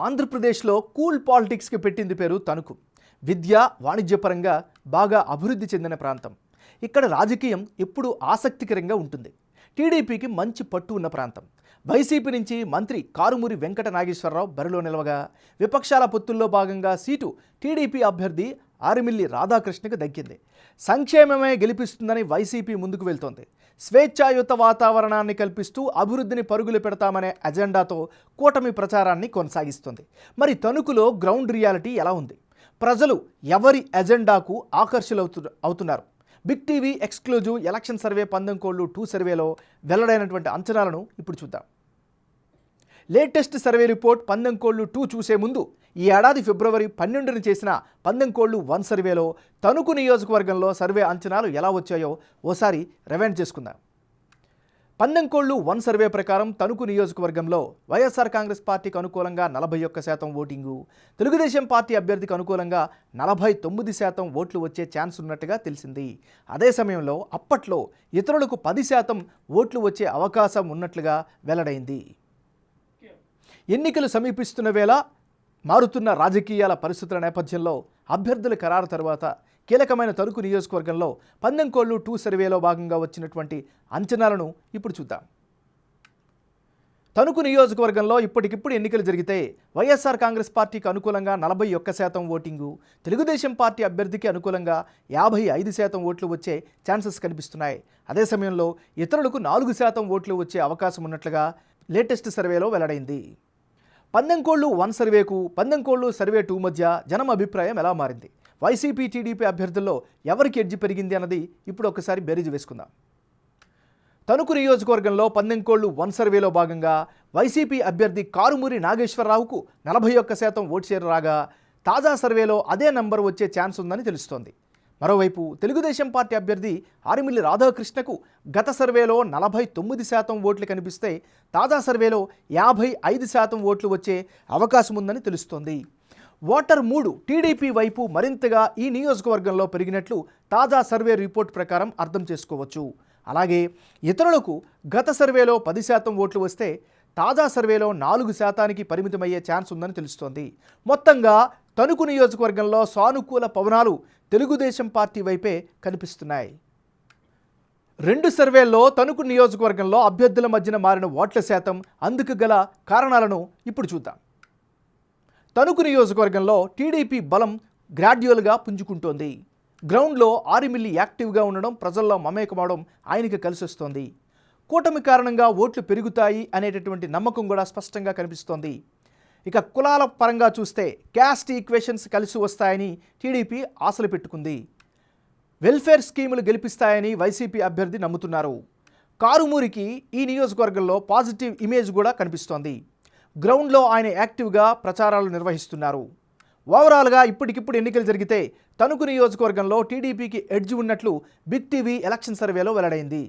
ఆంధ్రప్రదేశ్లో కూల్ పాలిటిక్స్కి పెట్టింది పేరు తణుకు. విద్య వాణిజ్యపరంగా బాగా అభివృద్ధి చెందిన ప్రాంతం. ఇక్కడ రాజకీయం ఎప్పుడూ ఆసక్తికరంగా ఉంటుంది. టీడీపీకి మంచి పట్టు ఉన్న ప్రాంతం. వైసీపీ నుంచి మంత్రి కారుమూరి వెంకట నాగేశ్వరరావు బరిలో నిలవగా విపక్షాల పొత్తుల్లో భాగంగా సీటు టీడీపీ అభ్యర్థి ఆరిమిల్లి రాధాకృష్ణకు దక్కింది. సంక్షేమమే గెలిపిస్తుందని వైసీపీ ముందుకు వెళ్తోంది. స్వేచ్ఛాయుత వాతావరణాన్ని కల్పిస్తూ అభివృద్ధిని పరుగులు పెడతామనే అజెండాతో కూటమి ప్రచారాన్ని కొనసాగిస్తుంది. మరి తణుకులో గ్రౌండ్ రియాలిటీ ఎలా ఉంది? ప్రజలు ఎవరి ఎజెండాకు ఆకర్షితులవుతున్నారు? Big TV exclusive election survey పందెంకోళ్ళు 2 సర్వేలో వెల్లడైనటువంటి అంచనాలను ఇప్పుడు చూద్దాం. లేటెస్ట్ సర్వే రిపోర్ట్ పందెంకోళ్ళు 2 చూసే ముందు ఈ ఏడాది ఫిబ్రవరి 12న చేసిన పందెంకోళ్ళు 1 సర్వేలో తణుకు నియోజకవర్గంలో సర్వే అంచనాలు ఎలా వచ్చాయో ఓసారి రివైండ్ చేసుకుందాం. పందెంకోళ్ళు 1 సర్వే ప్రకారం తణుకు నియోజకవర్గంలో వైఎస్ఆర్ కాంగ్రెస్ పార్టీకి అనుకూలంగా 41% ఓటింగు, తెలుగుదేశం పార్టీ అభ్యర్థికి అనుకూలంగా 49% ఓట్లు వచ్చే ఛాన్స్ ఉన్నట్టుగా తెలిసింది. అదే సమయంలో అప్పట్లో ఇతరులకు 10% ఓట్లు వచ్చే అవకాశం ఉన్నట్లుగా వెల్లడైంది. ఎన్నికలు సమీపిస్తున్న వేళ మారుతున్న రాజకీయాల పరిస్థితుల నేపథ్యంలో అభ్యర్థుల ఖరారు తర్వాత కీలకమైన తణుకు నియోజకవర్గంలో పందెంకోళ్ళు 2 సర్వేలో భాగంగా వచ్చినటువంటి అంచనాలను ఇప్పుడు చూద్దాం. తణుకు నియోజకవర్గంలో ఇప్పటికిప్పుడు ఎన్నికలు జరిగితే వైఎస్ఆర్ కాంగ్రెస్ పార్టీకి అనుకూలంగా 41% ఓటింగు, తెలుగుదేశం పార్టీ అభ్యర్థికి అనుకూలంగా 55% ఓట్లు వచ్చే ఛాన్సెస్ కనిపిస్తున్నాయి. అదే సమయంలో ఇతరులకు 4% ఓట్లు వచ్చే అవకాశం ఉన్నట్లుగా లేటెస్ట్ సర్వేలో వెల్లడైంది. పందెంకోళ్ళు 1 సర్వేకు పందెంకోళ్ళు సర్వే 2 మధ్య జనం అభిప్రాయం ఎలా మారింది? వైసీపీ టీడీపీ అభ్యర్థుల్లో ఎవరికి ఎడ్జి పెరిగింది అన్నది ఇప్పుడు ఒకసారి బేరీజు వేసుకుందాం. తణుకు నియోజకవర్గంలో పందెంకోళ్ళు 1 సర్వేలో భాగంగా వైసీపీ అభ్యర్థి కారుమూరి నాగేశ్వరరావుకు 41% ఓటు షేర్ రాగా తాజా సర్వేలో అదే నంబర్ వచ్చే ఛాన్స్ ఉందని తెలుస్తోంది. మరోవైపు తెలుగుదేశం పార్టీ అభ్యర్థి ఆరిమిల్లి రాధాకృష్ణకు గత సర్వేలో 49% ఓట్లు కనిపిస్తే తాజా సర్వేలో 55% ఓట్లు వచ్చే అవకాశం ఉందని తెలుస్తోంది. ఓటర్ మూడు టీడీపీ వైపు మరింతగా ఈ నియోజకవర్గంలో పెరిగినట్లు తాజా సర్వే రిపోర్ట్ ప్రకారం అర్థం చేసుకోవచ్చు. అలాగే ఇతరులకు గత సర్వేలో 10% ఓట్లు వస్తే తాజా సర్వేలో 4% పరిమితమయ్యే ఛాన్స్ ఉందని తెలుస్తోంది. మొత్తంగా తణుకు నియోజకవర్గంలో సానుకూల పవనాలు తెలుగుదేశం పార్టీ వైపే కనిపిస్తున్నాయి. 2 సర్వేల్లో తణుకు నియోజకవర్గంలో అభ్యర్థుల మధ్యన మారిన ఓట్ల శాతం, అందుకు గల కారణాలను ఇప్పుడు చూద్దాం. తణుకు నియోజకవర్గంలో టీడీపీ బలం గ్రాడ్యువల్గా పుంజుకుంటోంది. గ్రౌండ్లో ఆరిమిల్లి యాక్టివ్గా ఉండడం, ప్రజల్లో మమేకమవడం ఆయనకి కలిసొస్తోంది. కూటమి కారణంగా ఓట్లు పెరుగుతాయి అనేటటువంటి నమ్మకం కూడా స్పష్టంగా కనిపిస్తోంది. ఇక కులాల పరంగా చూస్తే క్యాస్ట్ ఈక్వేషన్స్ కలిసి వస్తాయని టీడీపీ ఆశలు పెట్టుకుంది. వెల్ఫేర్ స్కీములు గెలిపిస్తాయని వైసీపీ అభ్యర్థి నమ్ముతున్నారు. కారుమూరికి ఈ నియోజకవర్గంలో పాజిటివ్ ఇమేజ్ కూడా కనిపిస్తోంది. గ్రౌండ్లో ఆయన యాక్టివ్గా ప్రచారాలు నిర్వహిస్తున్నారు. ఓవరాల్గా ఇప్పటికిప్పుడు ఎన్నికలు జరిగితే తణుకు నియోజకవర్గంలో టీడీపీకి ఎడ్జ్ ఉన్నట్లు బిగ్ టీవీ ఎలక్షన్ సర్వేలో వెల్లడైంది.